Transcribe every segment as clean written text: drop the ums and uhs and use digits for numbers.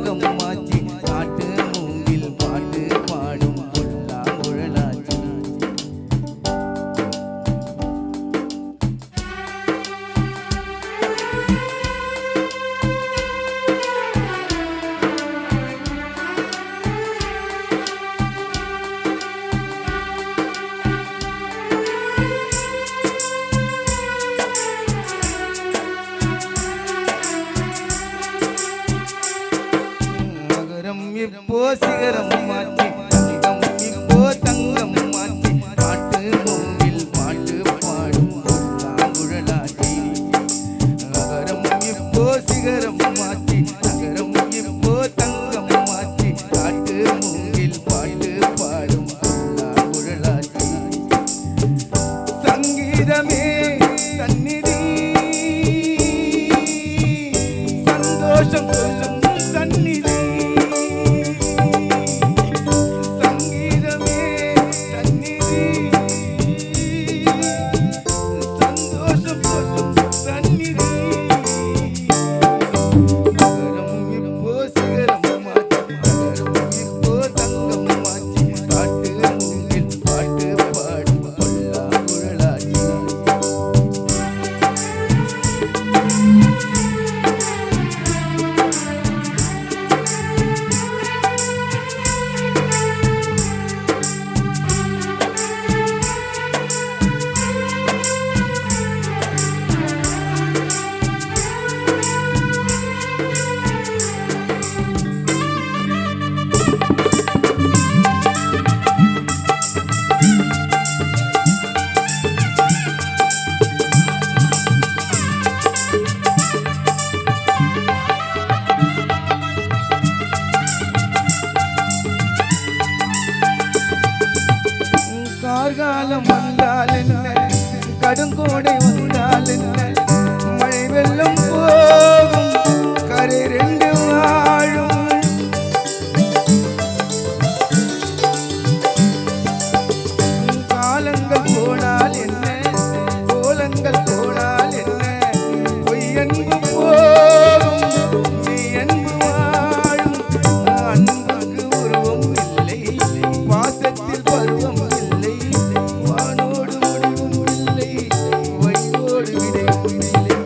தங்கம் மாச்சி காட்டு மூங்கில் பாட்டு பாடும் புல்லாங்குழலாச்சி. இப்போ சிகரம் மாச்சி தங்கம் இப்போ தங்கம் மாச்சி காட்டு மூங்கில் பாட்டு பாடும் புல்லாங்குழலாச்சி. நகரம் இப்போ சிகரம் மாச்சி நகரம் இப்போ தங்கம் மாச்சி காட்டு மூங்கில் பாட்டு பாடும் புல்லாங்குழலாச்சி. சங்கீதமே சந்நிதி சந்தோஷம் சந்நிதி. கார்காலம் வந்தால் என்ன கடுங்கோடை வந்தால் என்ன மழை வெள்ளம் போகும் கரை ரெண்டு வாழும். காலங்கள் போனால் என்ன கோலங்கள் போனால் என்ன பொய் அன்பு போகும் நீ அன்பு வாழும். அன்புக்கு உருவம் இல்லை பாசத்தில் பருவம் இல்லை வானோடு முடிவும் இல்லை வழியோடு விடையும் இல்லை.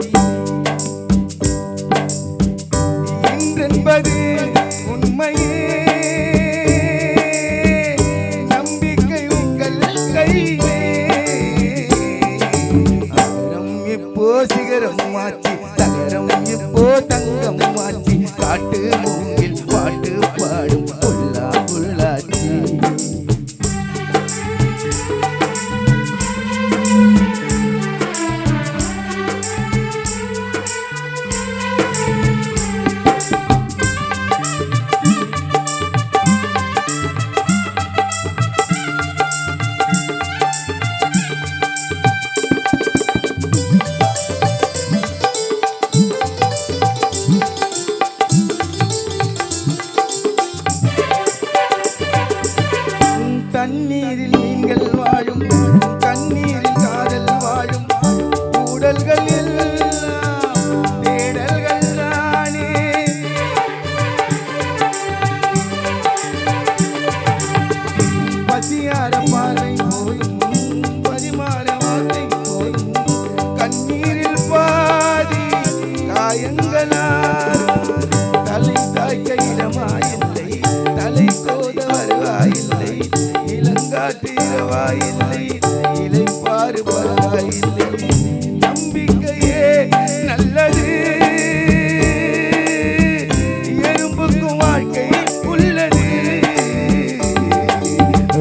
இன்றென்பது உண்மையே நம்பிக்கை உங்கள் கையிலே. நகரம் இப்போ சிகரம் மாச்சி நகரம் இப்போ தங்கம் மாச்சி காட்டு மூங்கில் பாட்டு பாடும் புல்லாங்குழலாச்சி. தண்ணீரில் நீங்கள் வாழும் கண்ணீரில் காதல் வாழும் கூடல்கள் எல்லாம் தேடல்கள் தானே. பசியார பார்வை போயும் பரிமாற வார்த்தை போயும் கண்ணீரில் பாதி காயங்களாரும். தலை தாய்க்க இடமாயில்லை தலை கோத வருவாயில்லை இளங்காட்டு இரவாயில்லை இலைப்பாறு பரவாயில்லை. நம்பிக்கையே நல்லது எறும்புக்கும் வாழ்க்கை உள்ளது.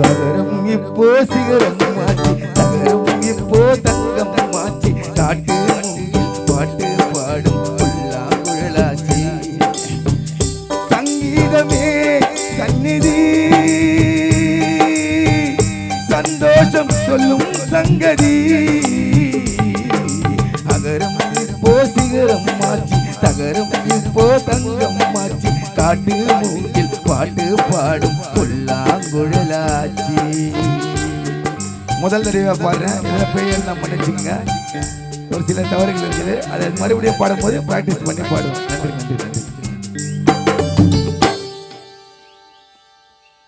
நகரம் இப்போ சிகரம் மாச்சி நகரம் இப்போ தங்கம் மாச்சி காட்டு மூங்கில் பாட்டு பாடும் புல்லாங்குழலாச்சி. சங்கீதமே சந்நிதி சந்தோஷம் சொல்லும் சங்கதி. அகரம் இப்போ சிகரம் மாச்சி தகரம் இப்போ தங்கம் மாச்சி காட்டு மூங்கில் பாட்டு பாடும் புல்லாங்குழலாச்சி. முதல் தடவை பாடுறேன், இதில் பெயர் நான் பண்ணிச்சுங்க. ஒரு சில தவறுகள் இருக்குது, அதை மறுபடியும் பாடும்போது ப்ராக்டிஸ் பண்ணி பாடுவோம். நன்றி நன்றி.